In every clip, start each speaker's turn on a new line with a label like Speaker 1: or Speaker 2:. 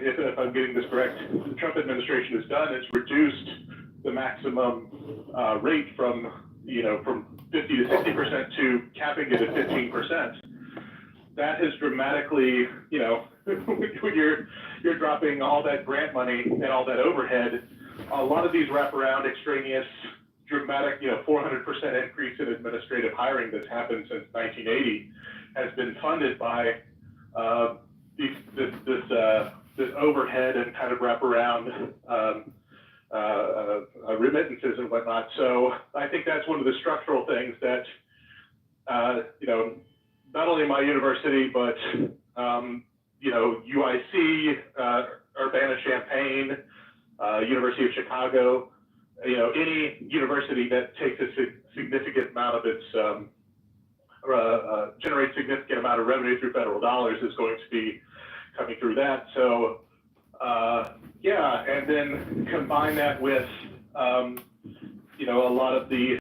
Speaker 1: if I'm getting this correct, the Trump administration has done is reduced the maximum rate from 50 to 60% to capping it at 15%. That has dramatically, when you're dropping all that grant money and all that overhead, a lot of these wraparound extraneous dramatic, 400% increase in administrative hiring that's happened since 1980 has been funded by this overhead and kind of wraparound remittances and whatnot. So I think that's one of the structural things that, not only my university, but, UIC, Urbana-Champaign, University of Chicago, any university that takes a significant amount of its, generates significant amount of revenue through federal dollars is going to be coming through that. So, and then combine that with, a lot of the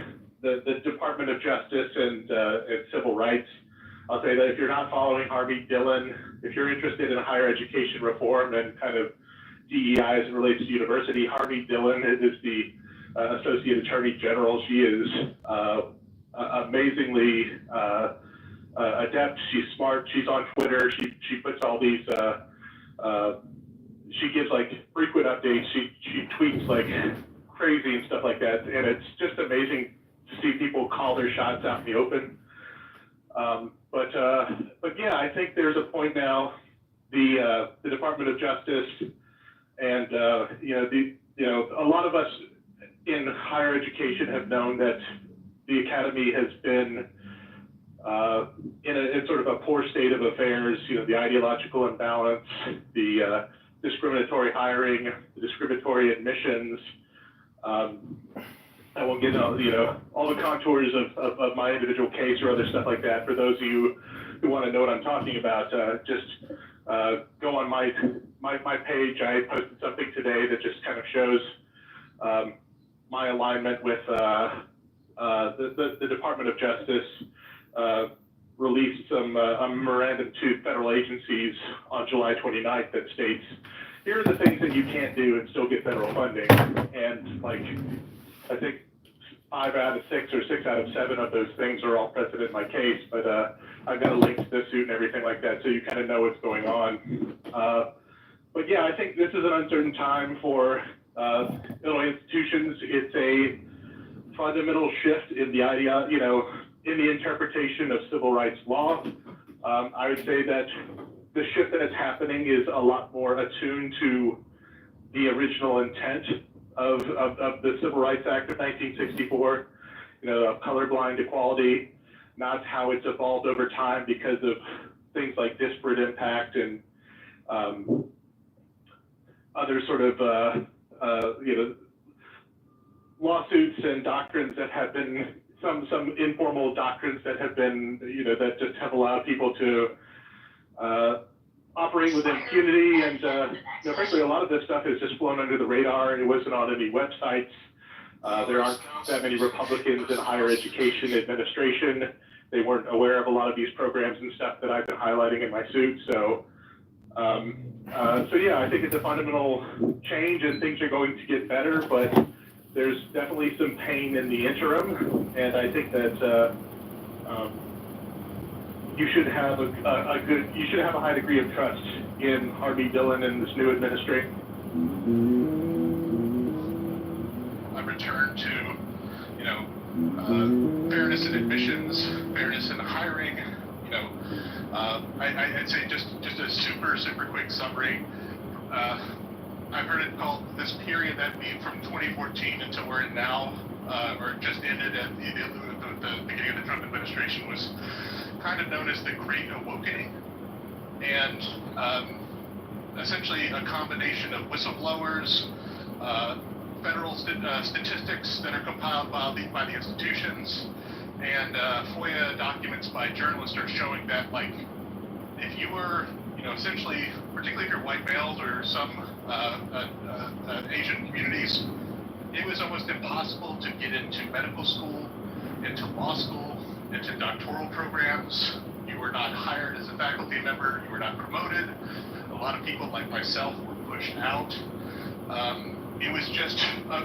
Speaker 1: Department of Justice and civil rights. I'll say that if you're not following Harvey Dillon, if you're interested in higher education reform and kind of DEI as it relates to university, Harvey Dillon is the Associate Attorney General. She is amazingly adept. She's smart. She's on Twitter. She puts all these. She gives like frequent updates. She tweets like crazy and stuff like that, and it's just amazing to see people call their shots out in the open. But yeah, I think there's a point now. The Department of Justice and a lot of us in higher education have known that the academy has been in sort of a poor state of affairs. The ideological imbalance, the discriminatory hiring, the discriminatory admissions. I won't get into all the contours of my individual case or other stuff like that. For those of you who want to know what I'm talking about, just go on my page. I posted something today that just kind of shows my alignment with the Department of Justice. Released some a memorandum to federal agencies on July 29th that states, here are the things that you can't do and still get federal funding. And like, I think 5 out of 6 or 6 out of 7 of those things are all present in my case, but I've got a link to the suit and everything like that, so you kind of know what's going on. But yeah, I think this is an uncertain time for Illinois institutions. It's a fundamental shift in the idea, in the interpretation of civil rights law. I would say that the shift that is happening is a lot more attuned to the original intent of the Civil Rights Act of 1964, colorblind equality, not how it's evolved over time because of things like disparate impact and other sort of, lawsuits and doctrines that have been some informal doctrines that have been, that just have allowed people to operate with impunity. And, frankly, a lot of this stuff has just flown under the radar. It wasn't on any websites. There aren't that many Republicans in higher education administration. They weren't aware of a lot of these programs and stuff that I've been highlighting in my suit. So yeah, I think it's a fundamental change and things are going to get better, but there's definitely some pain in the interim, and I think that you should have a high degree of trust in Harvey Dillon and this new administration. I return to, fairness in admissions, fairness in hiring. I'd say just a super quick summary. I've heard it called this period that being from 2014 until we're in now, or just ended at the beginning of the Trump administration, was kind of known as the Great Awakening, and essentially a combination of whistleblowers, federal statistics that are compiled by the institutions, and FOIA documents by journalists are showing that, like, if you were, essentially, particularly if you're white males or some Asian communities, it was almost impossible to get into medical school, into law school, into doctoral programs. You were not hired as a faculty member. You were not promoted. a lot of people like myself were pushed out. It was just,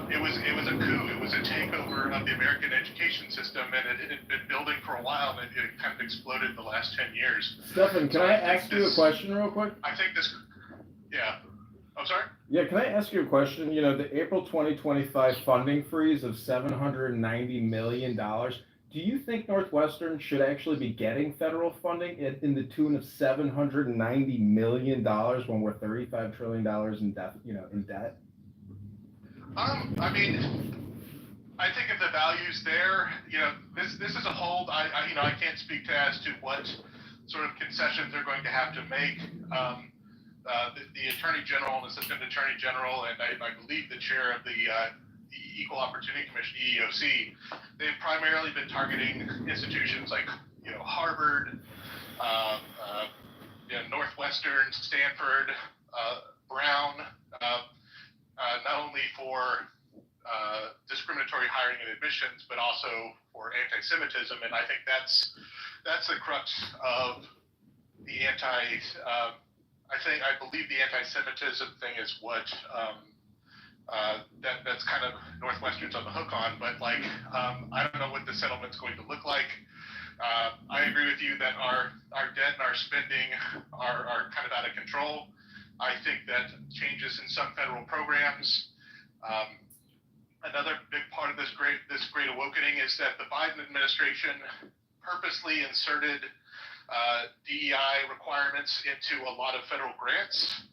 Speaker 1: it was a coup. It was a takeover of the American education system, and it had been building for a while, and it kind of exploded in the last 10 years.
Speaker 2: Stefan, can I ask you a question real quick?
Speaker 1: I think this, yeah. I'm sorry?
Speaker 2: Yeah, can I ask you a question? You know, the April 2025 funding freeze of $790 million, do you think Northwestern should actually be getting federal funding in the tune of $790 million when we're $35 trillion in debt, in debt?
Speaker 1: I mean, I think if the value's there, this is a hold. I can't speak as to what sort of concessions they're going to have to make. The Attorney General and Assistant Attorney General, and I believe the chair of the Equal Opportunity Commission, EEOC, they've primarily been targeting institutions like, Harvard, Northwestern, Stanford, Brown, not only for discriminatory hiring and admissions, but also for anti-Semitism. And I think that's the crux of the I believe the anti-Semitism thing is what that's kind of Northwestern's on the hook on. But I don't know what the settlement's going to look like. I agree with you that our debt and our spending are kind of out of control. I think that changes in some federal programs. Another big part of this great awakening is that the Biden administration purposely inserted DEI requirements into a lot of federal grants.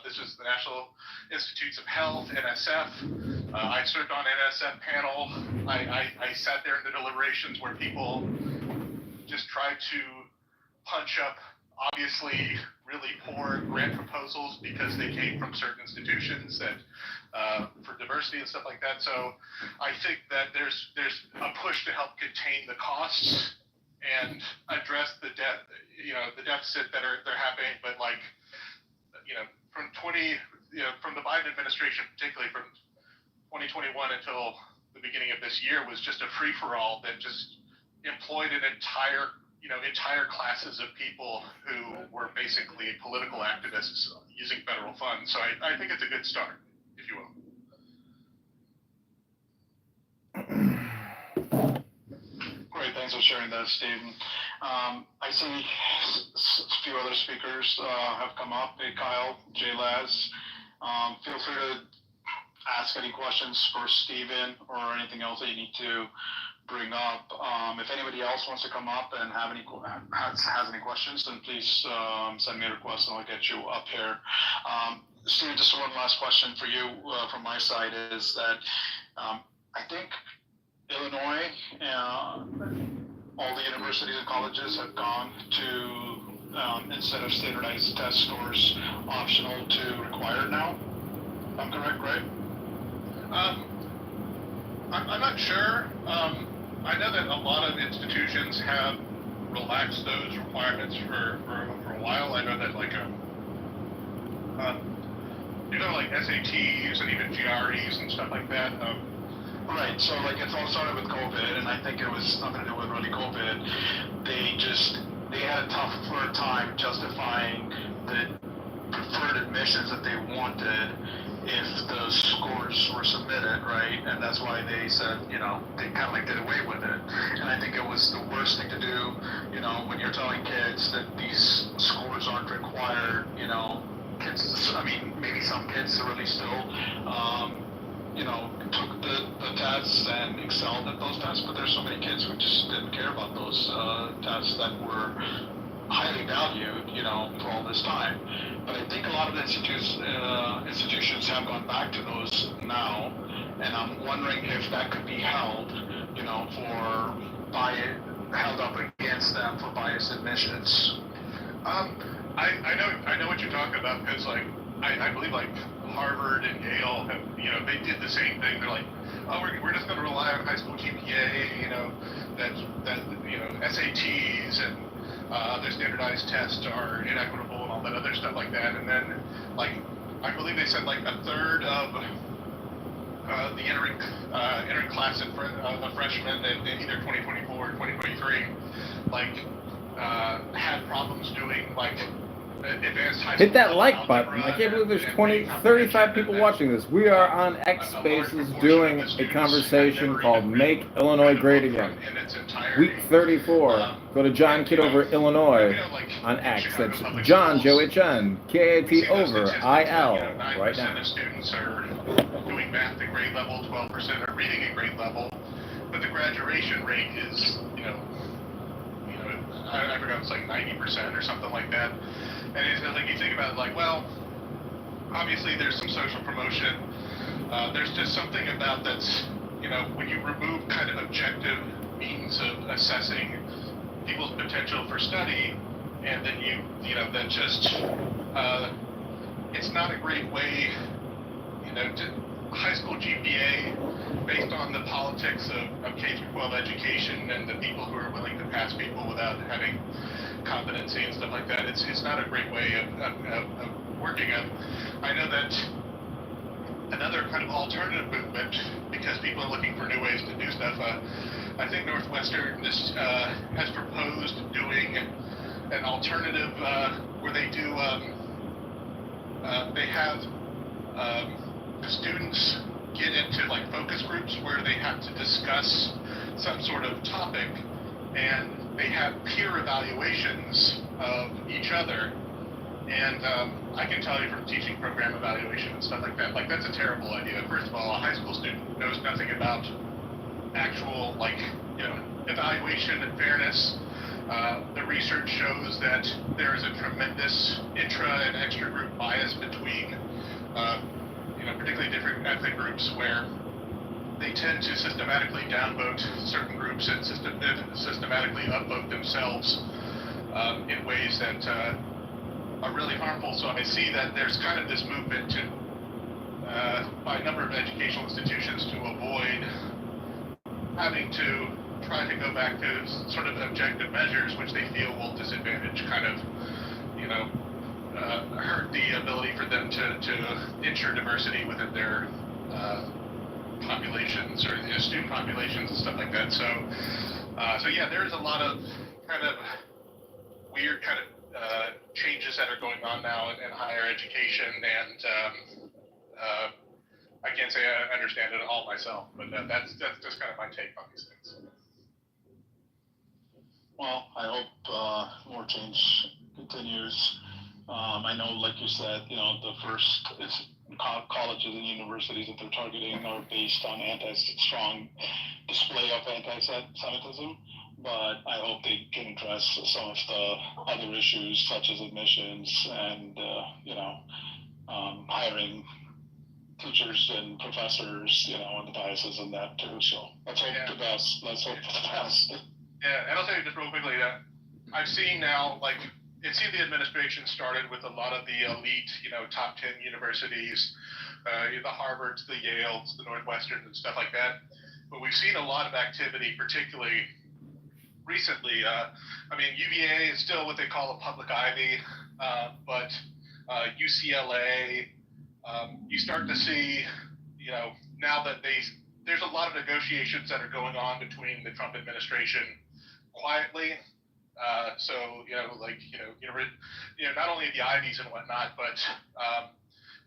Speaker 1: This is the National Institutes of Health, NSF. I served on NSF panel. I sat there in the deliberations where people just tried to punch up obviously really poor grant proposals because they came from certain institutions that for diversity and stuff like that. So I think that there's a push to help contain the costs and address the deficit that they're having. But from the Biden administration, particularly from 2021 until the beginning of this year, was just a free-for-all that just employed an entire classes of people who were basically political activists using federal funds. So I think it's a good start, if you will.
Speaker 3: Great, thanks for sharing that, Stephen. I see a few other speakers have come up. Hey, Kyle, Jay Laz. Feel free to ask any questions for Stephen or anything else that you need to bring up. If anybody else wants to come up and has any questions, then please send me a request and I'll get you up here. Stephen, just one last question for you from my side is that I think Illinois, all the universities and colleges have gone to, instead of standardized test scores, optional to required now. I'm correct, right?
Speaker 1: I'm not sure. I know that a lot of institutions have relaxed those requirements for a while. I know that SATs and even GREs and stuff like that.
Speaker 3: Right, so it all started with COVID, and I think it was nothing to do with really COVID. They had a tougher time justifying the preferred admissions that they wanted if the scores were submitted, right? And that's why they said, they kind of did away with it. And I think it was the worst thing to do, when you're telling kids that these scores aren't required, kids, maybe some kids really still, took the tests and excelled at those tests, but there's so many kids who just didn't care about those tests that were highly valued, for all this time. But I think a lot of the institutions have gone back to those now, and I'm wondering if that could be held, held up against them for biased admissions.
Speaker 1: I know what you're talking about because I believe Harvard and Yale have they did the same thing. They're like, oh, we're just going to rely on high school GPA, that SATs and other standardized tests are inequitable and all that other stuff like that. And then I believe they said a third of the entering class of freshmen in either 2024 or 2023 had problems doing
Speaker 3: advanced high
Speaker 2: Hit
Speaker 3: school
Speaker 2: that
Speaker 3: level
Speaker 2: like button. I
Speaker 3: algebra
Speaker 2: can't believe there's
Speaker 3: and
Speaker 2: 20,
Speaker 3: reading
Speaker 2: 35
Speaker 3: comprehension,
Speaker 2: people
Speaker 3: and
Speaker 2: watching this. We are on
Speaker 3: a
Speaker 2: X
Speaker 3: large
Speaker 2: Spaces
Speaker 3: proportion
Speaker 2: doing
Speaker 3: of the
Speaker 2: a
Speaker 3: students had
Speaker 2: conversation
Speaker 3: never
Speaker 2: called
Speaker 3: even
Speaker 2: Make Illinois
Speaker 3: read a
Speaker 2: Great
Speaker 3: book
Speaker 2: Again.
Speaker 3: in its entirety.
Speaker 2: Week 34. Go to John
Speaker 3: And, you know,
Speaker 2: Kitover, Illinois
Speaker 3: like
Speaker 2: on
Speaker 3: in
Speaker 2: X.
Speaker 3: Chicago
Speaker 2: That's
Speaker 3: public
Speaker 2: John,
Speaker 3: schools,
Speaker 2: Joe-H-N,
Speaker 3: we see those
Speaker 2: K-A-T-Over,
Speaker 3: statistics that,
Speaker 2: I-L,
Speaker 3: 9%
Speaker 2: right now.
Speaker 3: of students are doing math at grade level, 12% are reading at grade level, but the graduation rate is, I forgot, it's like 90% or something like that. And it's like, you think about it like, well, obviously there's some social promotion. There's just something about that's, when you remove kind of objective means of assessing people's potential for study, and then then just, it's not a great way, to high school GPA based on the politics of K-12 education and the people who are willing to pass people without having competency and stuff like that. It's not a great way of working. I know that another kind of alternative movement, because people are looking for new ways to do stuff. I think Northwestern has proposed doing an alternative where they do. They have students get into like focus groups where they have to discuss some sort of topic, and they have peer evaluations of each other. And I can tell you from teaching program evaluation and stuff like that, like that's a terrible idea. First of all, a high school student knows nothing about actual evaluation and fairness. The research shows that there is a tremendous intra and extra group bias between particularly different ethnic groups, where they tend to systematically downvote certain groups and systematically upvote themselves in ways that are really harmful. So I see that there's kind of this movement to, by a number of educational institutions, to avoid having to try to go back to sort of objective measures, which they feel will disadvantage hurt the ability for them to ensure diversity within their populations or student populations and stuff like that. So yeah, there's a lot of kind of weird kind of changes that are going on now in higher education, and I can't say I understand it all myself, but that's just kind of my take on these things.
Speaker 4: Well, I hope more change continues. I know, like you said, the first colleges and universities that they're targeting are based on strong display of anti-Semitism, but I hope they can address some of the other issues such as admissions and hiring teachers and professors, and the biases in that too. So let's hope the best. Let's hope for the best.
Speaker 3: Yeah, and I'll tell you just real quickly that I've seen now, it seemed the administration started with a lot of the elite, top 10 universities, the Harvards, the Yales, the Northwesterns, and stuff like that. But we've seen a lot of activity, particularly recently. UVA is still what they call a public Ivy, but UCLA, you start to see, now that there's a lot of negotiations that are going on between the Trump administration quietly. Not only the Ivies and whatnot, but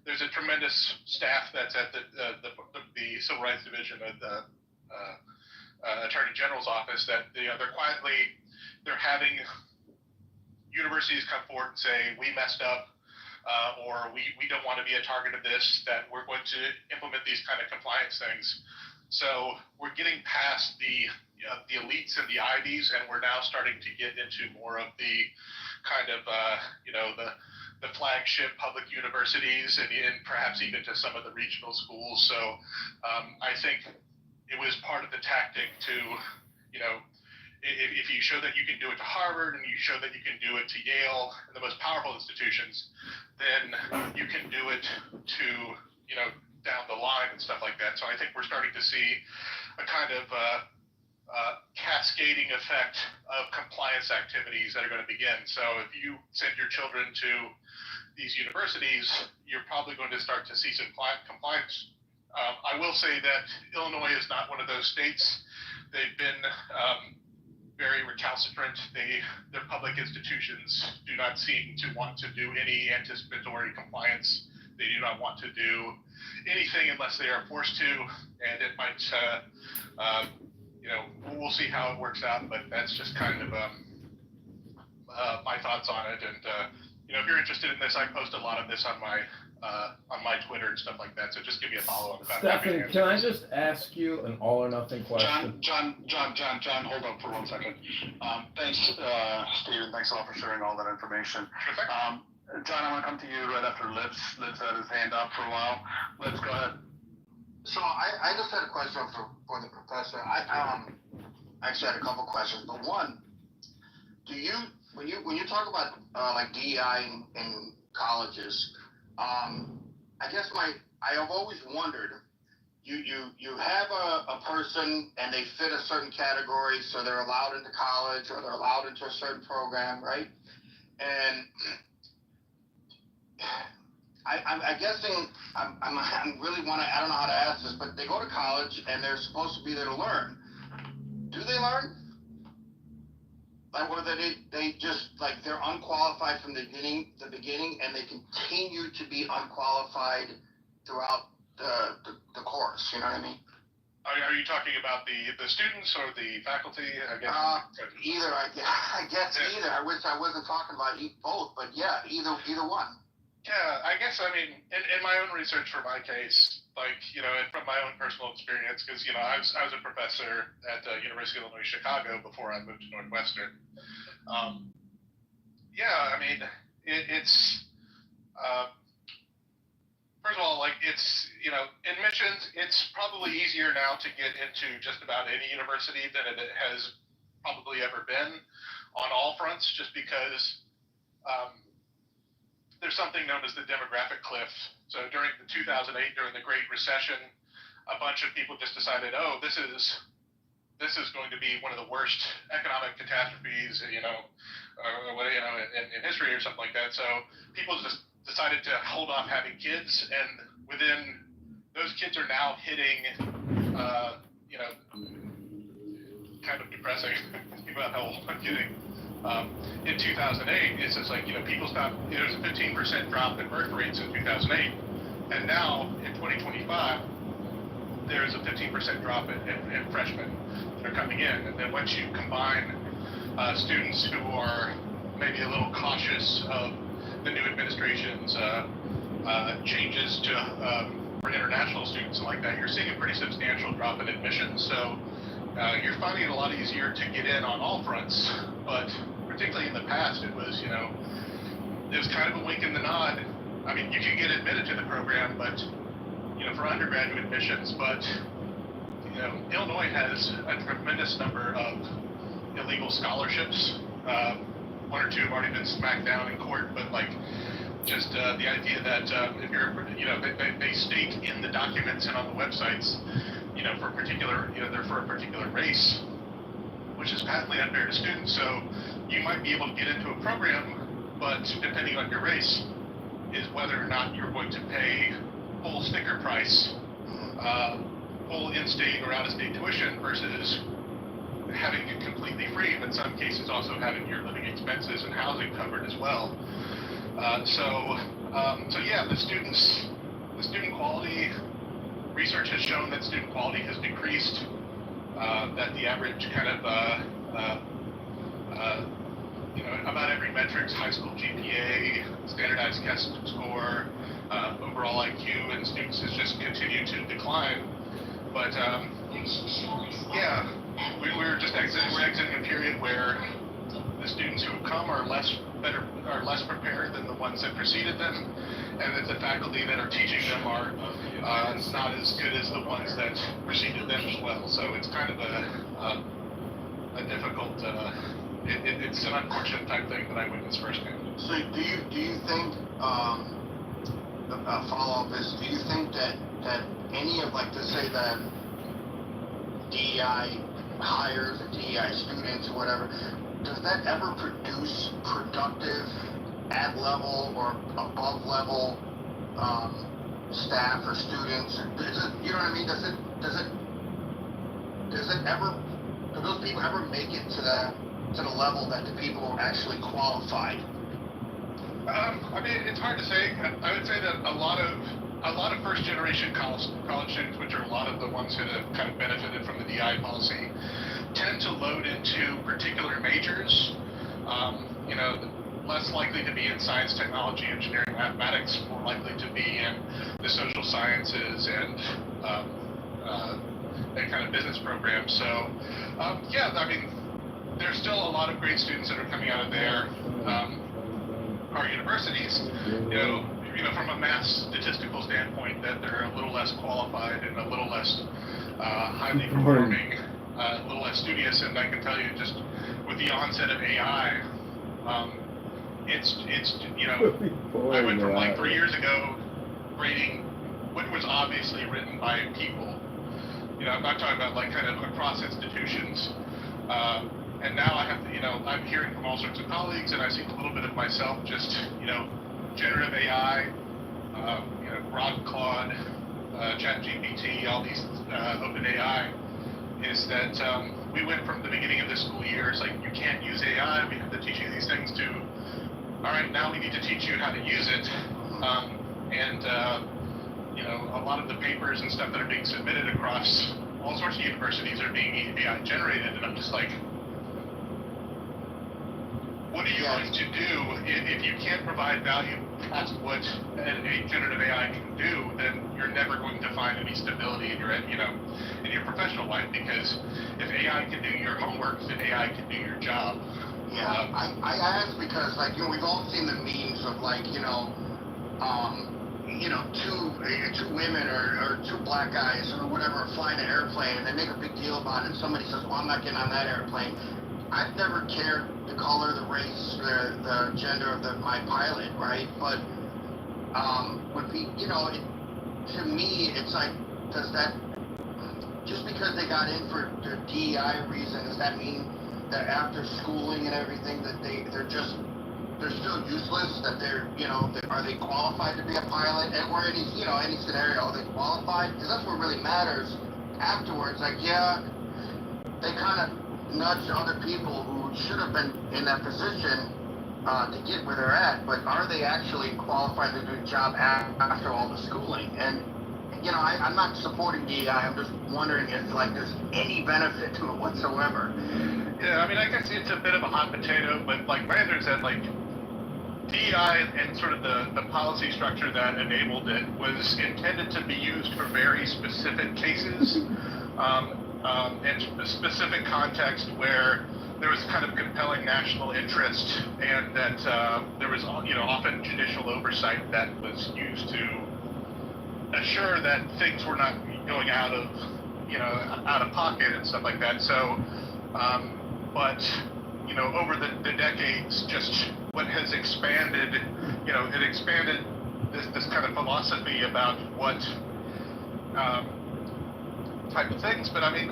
Speaker 3: there's a tremendous staff that's at the Civil Rights Division of the Attorney General's office that they're having universities come forward and say, we messed up, or we don't want to be a target of this, that we're going to implement these kind of compliance things. So we're getting past the elites and the Ivies, and we're now starting to get into more of the kind of, the flagship public universities and perhaps even to some of the regional schools. So I think it was part of the tactic to, if you show that you can do it to Harvard and you show that you can do it to Yale and the most powerful institutions, then you can do it to, down the line and stuff like that. So I think we're starting to see a kind of cascading effect of compliance activities that are going to begin. So if you send your children to these universities, you're probably going to start to see some compliance. I will say that Illinois is not one of those states. They've been
Speaker 1: very recalcitrant. Their public institutions do not seem to want to do any anticipatory compliance. They do not want to do anything unless they are forced to, and it might, we'll see how it works out, but that's just kind of my thoughts on it. And if you're interested in this, I post a lot of this on my Twitter and stuff like that. So just give me a follow up.
Speaker 2: Stefan, can I just ask you an all or nothing question?
Speaker 3: John, hold up for 1 second. Thanks, Steven. Thanks a lot for sharing all that information. John, I want to come to you right after Lips. Lips had his hand up for a while. Lips, go ahead.
Speaker 5: So I just had a question for the professor. I actually had a couple questions, but one, when you talk about like DEI in colleges, I guess I have always wondered, you have a person and they fit a certain category, so they're allowed into college or they're allowed into a certain program, right? And I'm guessing I'm really I don't know how to ask this, but they go to college and they're supposed to be there to learn. Do they learn? Like, or they just, like, they're unqualified from the beginning, and they continue to be unqualified throughout the course, you know what I mean?
Speaker 1: Are you talking about the students or the faculty? I guess.
Speaker 5: Either, I guess
Speaker 1: Yeah.
Speaker 5: either. I wish I wasn't talking about both, but yeah, either one.
Speaker 1: Yeah, I guess, I mean, in my own research for my case, like, and from my own personal experience, because, I was a professor at the University of Illinois Chicago before I moved to Northwestern. Yeah, I mean, it's, first of all, like, it's, admissions, it's probably easier now to get into just about any university than it has probably ever been on all fronts, just because, there's something known as the demographic cliff. So during the 2008, during the Great Recession, a bunch of people just decided, this is going to be one of the worst economic catastrophes, in history or something like that. So people just decided to hold off having kids, and within those kids are now hitting, kind of depressing. About how old I'm getting. In 2008, it's just like, people stopped, there's a 15% drop in birth rates in 2008, and now in 2025, there's a 15% drop in freshmen that are coming in. And then once you combine students who are maybe a little cautious of the new administration's changes to for international students and like that, you're seeing a pretty substantial drop in admissions. So you're finding it a lot easier to get in on all fronts, but particularly in the past, it was kind of a wink in the nod. I mean, you can get admitted to the program, but for undergraduate admissions, but Illinois has a tremendous number of illegal scholarships. One or two have already been smacked down in court, but like just the idea that if you're, they state in the documents and on the websites, for a particular, they're for a particular race, which is patently unfair to students. So you might be able to get into a program, but depending on your race, is whether or not you're going to pay full sticker price, full in-state or out-of-state tuition versus having it completely free, but in some cases also having your living expenses and housing covered as well. So yeah, the student quality, research has shown that student quality has decreased, that the average kind of, about every metrics, high school GPA, standardized test score, overall IQ in students has just continued to decline. But yeah, we're exiting a period where the students who have come are less prepared than the ones that preceded them, and that the faculty that are teaching them are not as good as the ones that preceded them as well. So it's kind of a difficult, it's an unfortunate type thing that I witnessed firsthand.
Speaker 5: So do you think, a follow-up is, do you think that any of, like, to say that DEI hires or DEI students or whatever, does that ever produce productive at level or above level staff or students? Does it, you know what I mean? Does it ever do those people ever make it to the level that the people are actually qualified?
Speaker 3: I mean, it's hard to say. I would say that a lot of first generation college students, which are a lot of the ones that have kind of benefited from the DI policy, tend to load into particular majors. You know, less likely to be in science, technology, engineering, mathematics, more likely to be in the social sciences and kind of business programs. So, yeah, I mean, there's still a lot of great students that are coming out of there. Our universities, you know, from a math statistical standpoint, that they're a little less qualified and a little less highly performing, a little less studious. And I can tell you, just with the onset of AI, it's you know, I went from like 3 years ago grading what was obviously written by people. You know, I'm not talking about like kind of across institutions. And now I have to, you know, I'm hearing from all sorts of colleagues, and I see a little bit of myself, just, you know, generative AI, you know, Grok, Claude, ChatGPT, all these open AI, is that we went from the beginning of the school year, it's like, you can't use AI, we have to teach you these things, to, all right, now we need to teach you how to use it. You know, a lot of the papers and stuff that are being submitted across all sorts of universities are being AI generated, and I'm just like, what are you going to do if you can't provide value past what a generative AI can do? Then you're never going to find any stability in your, you know, in your professional life, because if AI can do your homework, then AI can do your job.
Speaker 5: Yeah, I ask because, like, you know, we've all seen the memes of, like, you know, two women or two black guys or whatever are flying an airplane, and they make a big deal about it, and somebody says, well, I'm not getting on that airplane. I've never cared the color, the race, the gender of my pilot, right? But would be, you know, to me, it's like, does that, just because they got in for their DEI reason, does that mean that after schooling and everything that they're still useless? That they're, you know, are they qualified to be a pilot? And or any, you know, any scenario, are they qualified? Because that's what really matters afterwards. Like, yeah, they kind of nudge other people who should have been in that position to get where they're at, but are they actually qualified to do the job after all the schooling? And, you know, I'm not supporting DEI, I'm just wondering if, like, there's any benefit to it whatsoever.
Speaker 3: Yeah, I mean, I guess it's a bit of a hot potato, but like Brandon said, like, DEI and sort of the policy structure that enabled it was intended to be used for very specific cases, and specific context where there was kind of compelling national interest, and that there was, you know, often judicial oversight that was used to assure that things were not going out of, you know, out of pocket and stuff like that. So, but, you know, over the decades, just what has expanded, you know, it expanded this kind of philosophy about what type of things. But I mean,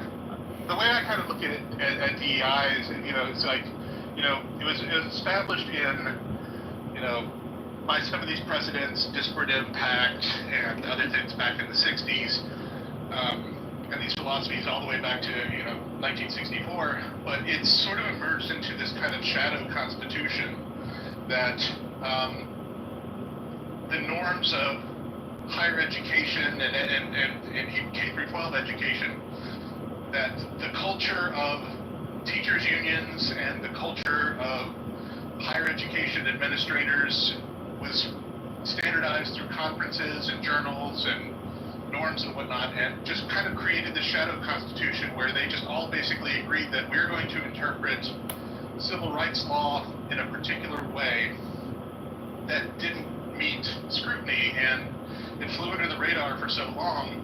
Speaker 3: the way I kind of look at it at DEI is, you know, it's like, you know, it was established in, you know, by some of these presidents, disparate impact and other things back in the 60s, and these philosophies all the way back to, you know, 1964, but it's sort of emerged into this kind of shadow constitution that the norms of higher education and even K-12 education, that the culture of teachers unions and the culture of higher education administrators was standardized through conferences and journals and norms and whatnot, and just kind of created the shadow constitution where they just all basically agreed that we're going to interpret civil rights law in a particular way that didn't meet scrutiny, and it flew under the radar for so long.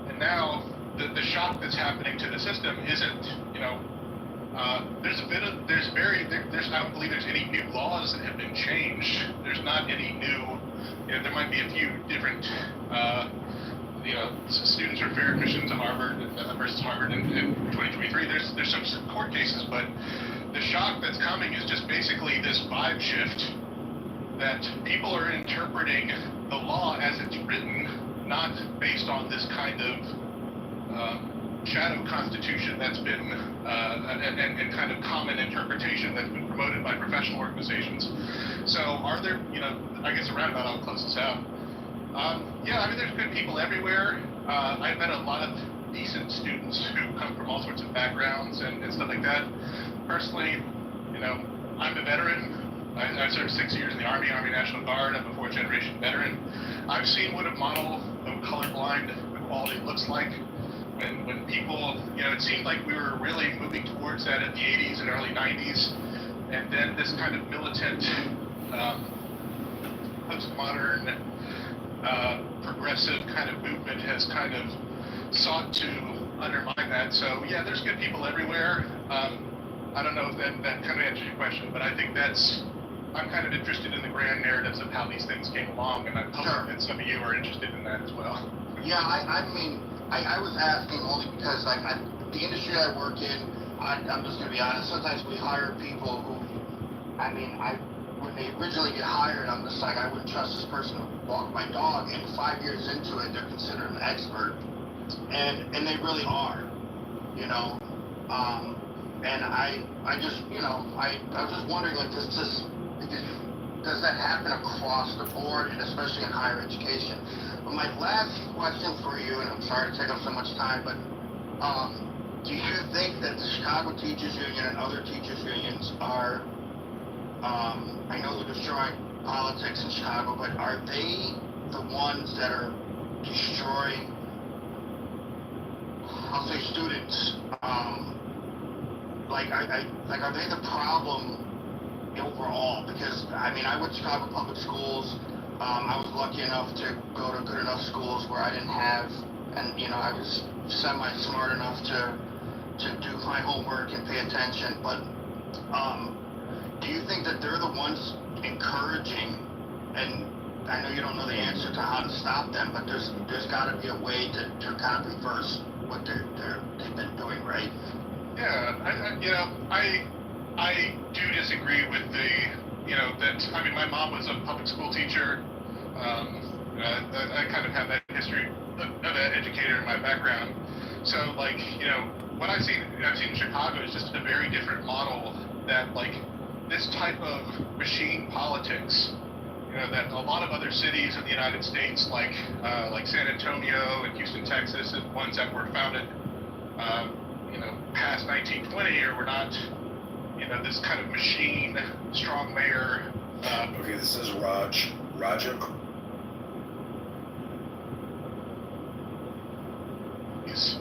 Speaker 3: And now the shock that's happening to the system isn't, you know, there's I don't believe there's any new laws that have been changed. There's not any new, you know, there might be a few different, you know, students are fair admission to Harvard versus Harvard in 2023. There's some court cases, but the shock that's coming is just basically this vibe shift that people are interpreting the law as it's written, not based on this kind of
Speaker 1: shadow constitution that's been and kind of common interpretation that's been promoted by professional organizations. So are there, I guess a roundabout, I'll close this out. Yeah, I mean, there's good people everywhere. I've met a lot of decent students who come from all sorts of backgrounds and stuff like that. Personally, I'm a veteran. I served 6 years in the Army National Guard. I'm a fourth-generation veteran. I've seen what a model of colorblind equality looks like. When people, it seemed like we were really moving towards that in the 80s and early 90s. And then this kind of militant, postmodern, progressive kind of movement has kind of sought to undermine that. So yeah, there's good people everywhere. I don't know if that kind of answers your question, but I think I'm kind of interested in the grand narratives of how these things came along, and I'm hoping that some of you are interested in that as well.
Speaker 5: Yeah, I mean, I was asking only because, like, the industry I work in, I'm just going to be honest, sometimes we hire people who, when they originally get hired, I'm just like, I wouldn't trust this person to walk my dog, and 5 years into it, they're considered an expert, and they really are, and I just, I was just wondering, like, does that happen across the board, and especially in higher education? But my last question for you, and I'm sorry to take up so much time, but do you think that the Chicago Teachers Union and other teachers unions are, I know they're destroying politics in Chicago, but are they the ones that are destroying, I'll say, students? Are they the problem overall? Because I went to Chicago Public Schools. I was lucky enough to go to good enough schools where I didn't have, and I was semi-smart enough to do my homework and pay attention. But do you think that they're the ones encouraging? And I know you don't know the answer to how to stop them, but there's got to be a way to kind of reverse what they've been doing, right?
Speaker 1: Yeah, I do disagree with my mom was a public school teacher. I kind of have that history of an educator in my background. So, what I've seen in Chicago is just a very different model that, this type of machine politics, that a lot of other cities in the United States, like San Antonio and Houston, Texas, and ones that were founded, past 1920, or were not, this kind of machine, strong mayor.
Speaker 6: Okay, this is Raj. Raja.
Speaker 1: He's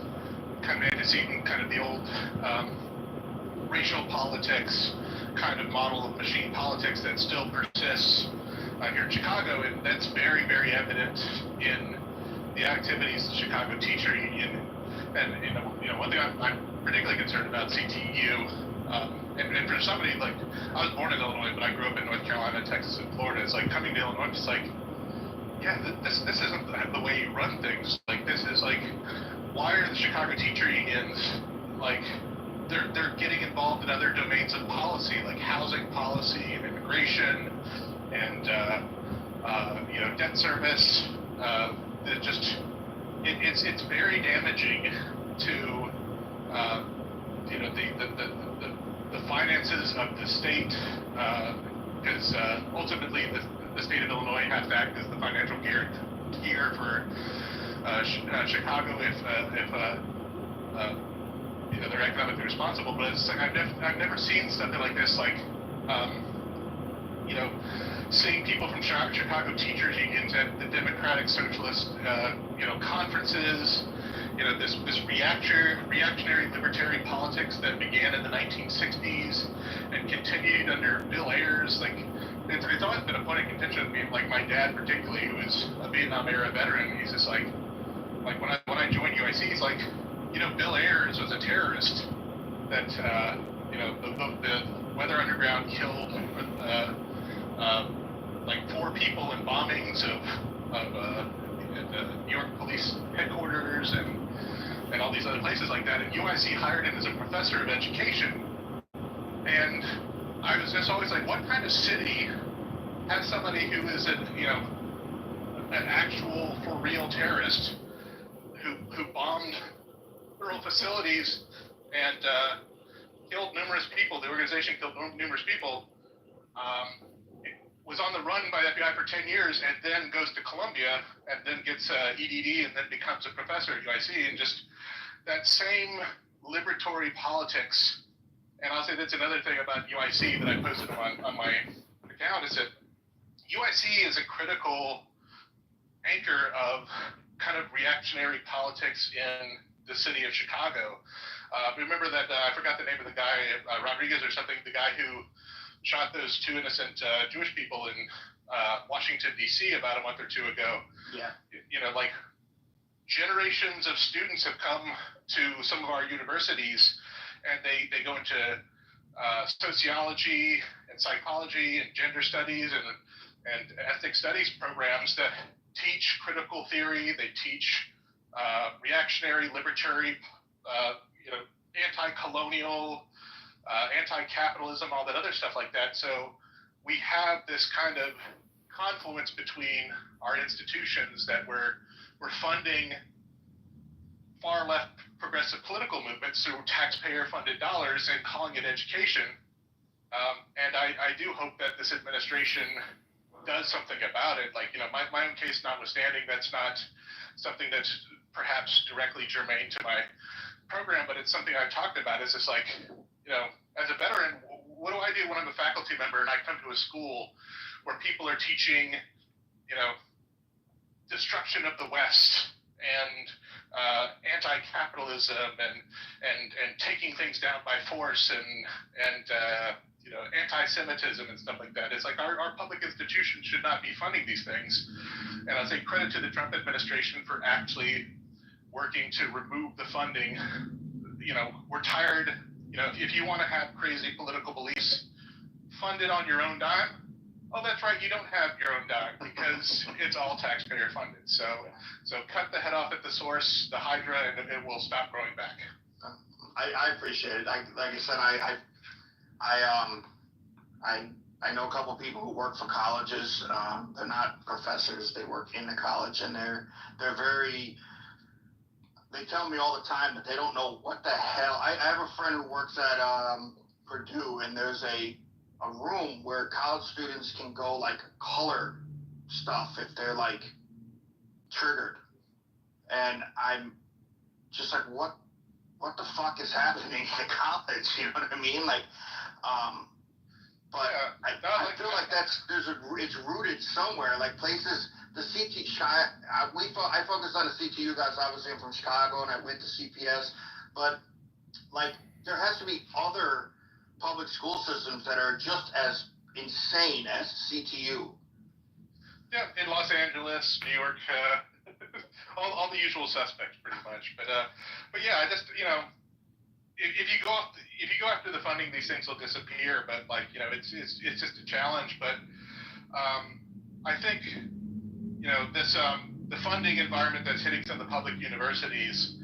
Speaker 1: kind of antecedent, kind of the old racial politics kind of model of machine politics that still persists here in Chicago, and that's very, very evident in the activities of the Chicago Teacher Union. And one thing I'm particularly concerned about CTU. And for somebody, I was born in Illinois, but I grew up in North Carolina, Texas, and Florida. It's coming to Illinois, it's this isn't the way you run things. This is why are the Chicago teacher unions, they're getting involved in other domains of policy, like housing policy and immigration and, debt service. It's very damaging to, the finances of the state, because ultimately the state of Illinois has to act as the financial gear for Chicago if they're economically responsible. But it's I've never seen something like this, seeing people from Chicago teachers unions at the Democratic Socialist conferences. This reactionary libertarian politics that began in the 1960s and continued under Bill Ayers. It's always been a point of contention with me. My dad, particularly, who is a Vietnam era veteran, he's just when I joined UIC, he's Bill Ayers was a terrorist. That the Weather Underground killed 4 people in bombings of New York police headquarters and all these other places like that. And UIC hired him as a professor of education. And I was just always what kind of city has somebody who is an actual for real terrorist who bombed
Speaker 3: literal facilities and killed numerous people. The organization killed numerous people. Was on the run by the FBI for 10 years and then goes to Columbia and then gets EDD and then becomes a professor at UIC, and just that same liberatory politics. And I'll say that's another thing about UIC that I posted on my account, is that UIC is a critical anchor of kind of reactionary politics in the city of Chicago. Remember that, I forgot the name of the guy, Rodriguez or something, the guy who shot those two innocent Jewish people in Washington, D.C. about a month or two ago.
Speaker 5: Yeah.
Speaker 3: You know, like, generations of students have come to some of our universities, and they go into sociology and psychology and gender studies and ethnic studies programs that teach critical theory. They teach reactionary, libertary, anti-colonial, anti-capitalism, all that other stuff like that. So we have this kind of confluence between our institutions that we're funding far left progressive political movements through taxpayer-funded dollars and calling it education. And I do hope that this administration does something about it. Like, my own case notwithstanding, that's not something that's perhaps directly germane to my program, but it's something I've talked about. Is just like, as a veteran, what do I do when I'm a faculty member and I come to a school where people are teaching, destruction of the West and anti-capitalism and taking things down by force and anti-Semitism and stuff like that? It's like our public institutions should not be funding these things. And I say credit to the Trump administration for actually working to remove the funding. We're tired. If you want to have crazy political beliefs, fund it on your own dime. Oh, that's right, you don't have your own dime because it's all taxpayer funded. So cut the head off at the source, the hydra, and it will stop growing back.
Speaker 5: I appreciate it. Like I said, I know a couple people who work for colleges. They're not professors. They work in the college, and they're very. They tell me all the time that they don't know what the hell. I have a friend who works at Purdue, and there's a room where college students can go like color stuff if they're like triggered. And I'm just like, what the fuck is happening at college? You know what I mean? Like, but I feel like it's rooted somewhere, like places. The CT, I focused on the CTU guys. Obviously, I'm from Chicago, and I went to CPS. But like, there has to be other public school systems that are just as insane as CTU.
Speaker 3: Yeah, in Los Angeles, New York, all the usual suspects, pretty much. But yeah, I just if you go after the funding, these things will disappear. But like, it's just a challenge. But I think. The funding environment that's hitting some of the public universities,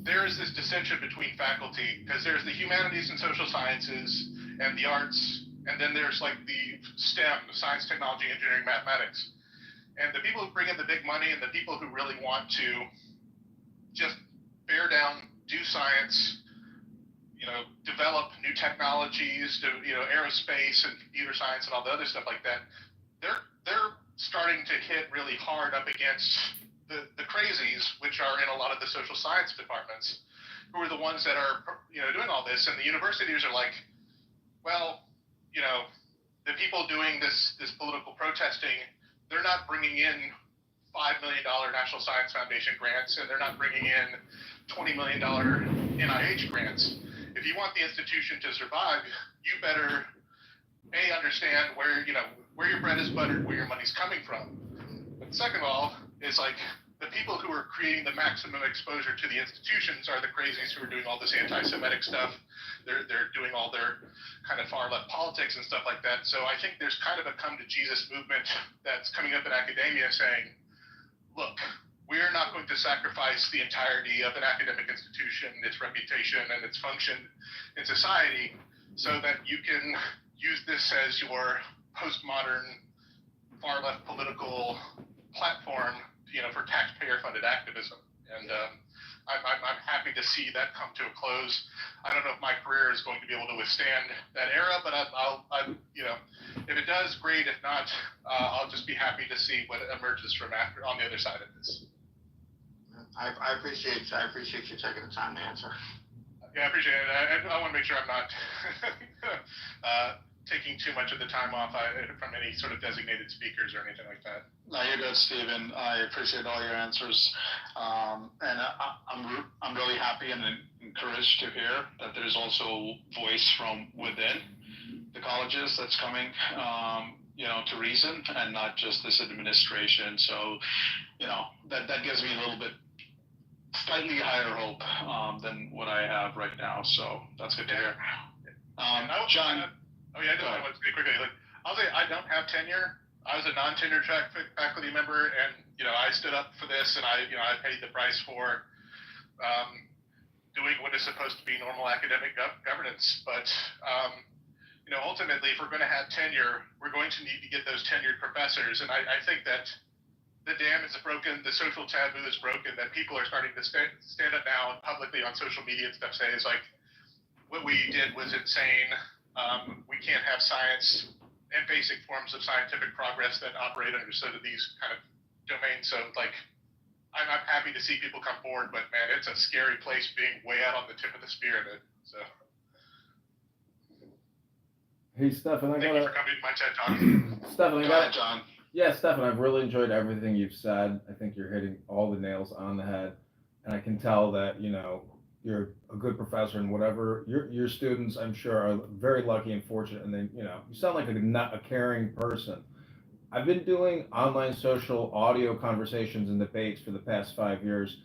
Speaker 3: there is this dissension between faculty, because there's the humanities and social sciences and the arts, and then there's like the STEM, science, technology, engineering, mathematics. And the people who bring in the big money and the people who really want to just bear down, do science, develop new technologies, aerospace and computer science and all the other stuff like that, they're starting to hit really hard up against the crazies, which are in a lot of the social science departments, who are the ones that are doing all this. And the universities are like, well, the people doing this political protesting, they're not bringing in $5 million National Science Foundation grants, and they're not bringing in $20 million NIH grants. If you want the institution to survive, you better understand where your bread is buttered, where your money's coming from. But second of all, is like the people who are creating the maximum exposure to the institutions are the crazies who are doing all this anti-Semitic stuff. They're doing all their kind of far left politics and stuff like that. So I think there's kind of a come to Jesus movement that's coming up in academia saying, look, we're not going to sacrifice the entirety of an academic institution, its reputation and its function in society, so that you can use this as your postmodern, far left political platform, for taxpayer-funded activism. And I'm happy to see that come to a close. I don't know if my career is going to be able to withstand that era, but I'm if it does, great. If not, I'll just be happy to see what emerges from after on the other side of this.
Speaker 5: I appreciate you taking the time to answer.
Speaker 3: Yeah, I appreciate it. I want to make sure I'm not taking too much of the time off from any sort of designated speakers or anything like that.
Speaker 4: No, you're good, Stephen. I appreciate all your answers, and I'm really happy and encouraged to hear that there's also voice from within the colleges that's coming, to reason, and not just this administration. So, that gives me a little bit slightly higher hope than what I have right now. So that's good to hear. John.
Speaker 3: Oh yeah, I just want to say quickly. I'll say I don't have tenure. I was a non-tenure track faculty member, and I stood up for this, and I paid the price for doing what is supposed to be normal academic governance. But ultimately, if we're going to have tenure, we're going to need to get those tenured professors, and I think that the dam is broken, the social taboo is broken, that people are starting to stand up now and publicly on social media and stuff say is like, what we did was insane. We can't have science and basic forms of scientific progress that operate under sort of these kind of domains. So I'm happy to see people come forward, but man, it's a scary place being way out on the tip of the spear of it. So.
Speaker 2: Hey, Stefan,
Speaker 3: Thank you for coming to my TED Talk.
Speaker 2: Stefan,
Speaker 4: Go ahead, John.
Speaker 2: Yeah, Stefan, I've really enjoyed everything you've said. I think you're hitting all the nails on the head, and I can tell that you're a good professor, and whatever your students, I'm sure, are very lucky and fortunate. And then you sound like a caring person. I've been doing online social audio conversations and debates for the past 5 years,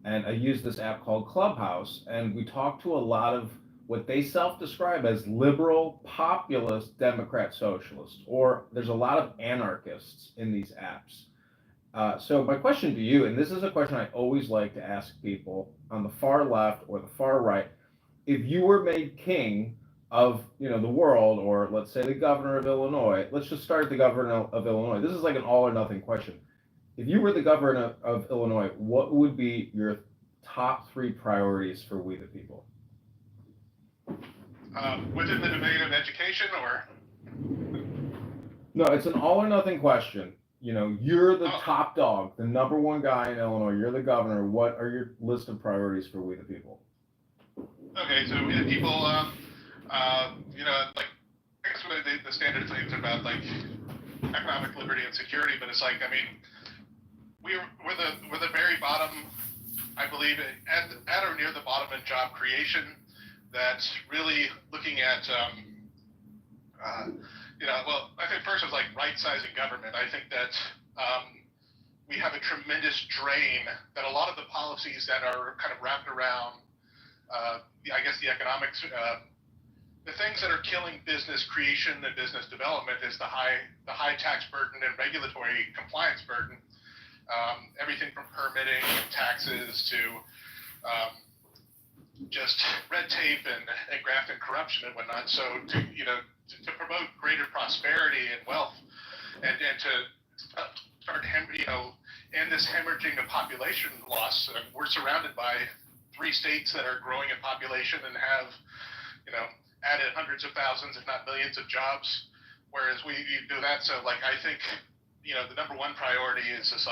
Speaker 2: and I use this app called Clubhouse, and we talk to a lot of what they self-describe as liberal, populist, Democrat socialists, or there's a lot of anarchists in these apps. So my question to you, and this is a question I always like to ask people on the far left or the far right, if you were made king of the world, or let's say the governor of Illinois, let's just start at the governor of Illinois. This is like an all or nothing question. If you were the governor of Illinois, what would be your top 3 priorities for we the people?
Speaker 3: Within the debate of education, or?
Speaker 2: No, it's an all or nothing question. You're the top dog, the number 1 guy in Illinois. You're the governor. What are your list of priorities for we the people?
Speaker 3: Okay, so we the people, I guess what the standard things about economic liberty and security, but it's we're the very bottom, I believe, at or near the bottom in job creation. That's really looking at, I think first was right-sizing government. I think that we have a tremendous drain that a lot of the policies that are kind of wrapped around, the economics, the things that are killing business creation and business development is the high tax burden and regulatory compliance burden. Everything from permitting and taxes to just red tape and graft and corruption and whatnot. So to promote greater prosperity and wealth, and to start end this hemorrhaging of population loss. We're surrounded by 3 states that are growing in population and have added hundreds of thousands, if not millions, of jobs, whereas we do that. So I think the number 1 priority is just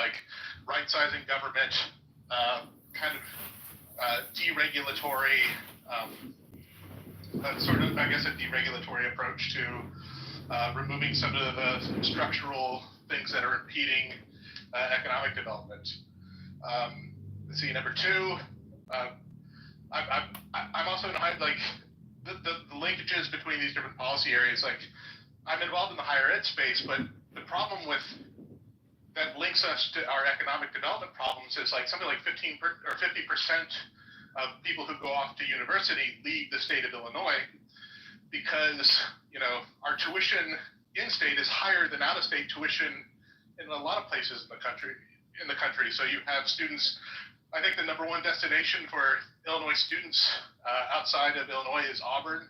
Speaker 3: right-sizing government, deregulatory, sort of, I guess, a deregulatory approach to removing some of the structural things that are impeding economic development. Let's see, number 2, I'm also the linkages between these different policy areas. I'm involved in the higher ed space, but the problem with that links us to our economic development problems is something like 15 or 50% of people who go off to university leave the state of Illinois because our tuition in-state is higher than out-of-state tuition in a lot of places in the country. So you have students. I think the number 1 destination for Illinois students outside of Illinois is Auburn,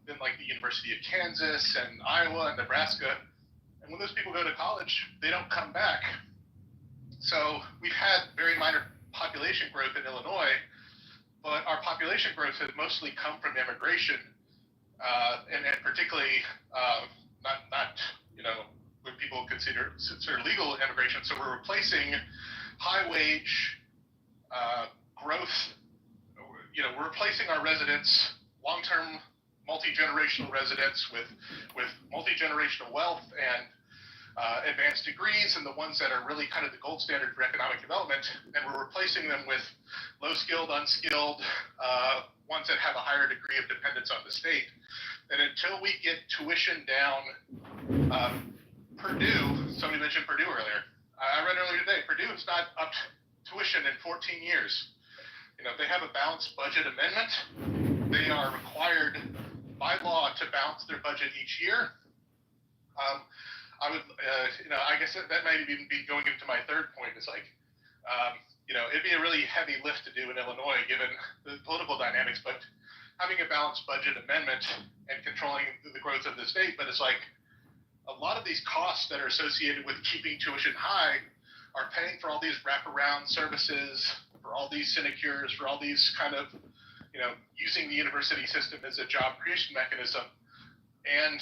Speaker 3: then the University of Kansas and Iowa and Nebraska. And when those people go to college, they don't come back. So we've had very minor
Speaker 7: population growth in Illinois, but our population growth has mostly come from immigration, and particularly not what people consider legal immigration. So we're replacing high wage growth. We're replacing our residents, long-term multi-generational residents with multi-generational wealth and advanced degrees, and the ones that are really kind of the gold standard for economic development, and we're replacing them with low-skilled, unskilled, ones that have a higher degree of dependence on the state. And until we get tuition down, Purdue, somebody mentioned Purdue earlier. I read earlier today, Purdue has not upped tuition in 14 years. They have a balanced budget amendment. They are required by law to balance their budget each year. I would, I guess that might even be going into my third point. It's like, it'd be a really heavy lift to do in Illinois given the political dynamics, but having a balanced budget amendment and controlling the growth of the state. But it's like a lot of these costs that are associated with keeping tuition high are paying for all these wraparound services, for all these sinecures, for all these kind of, using the university system as a job creation mechanism. And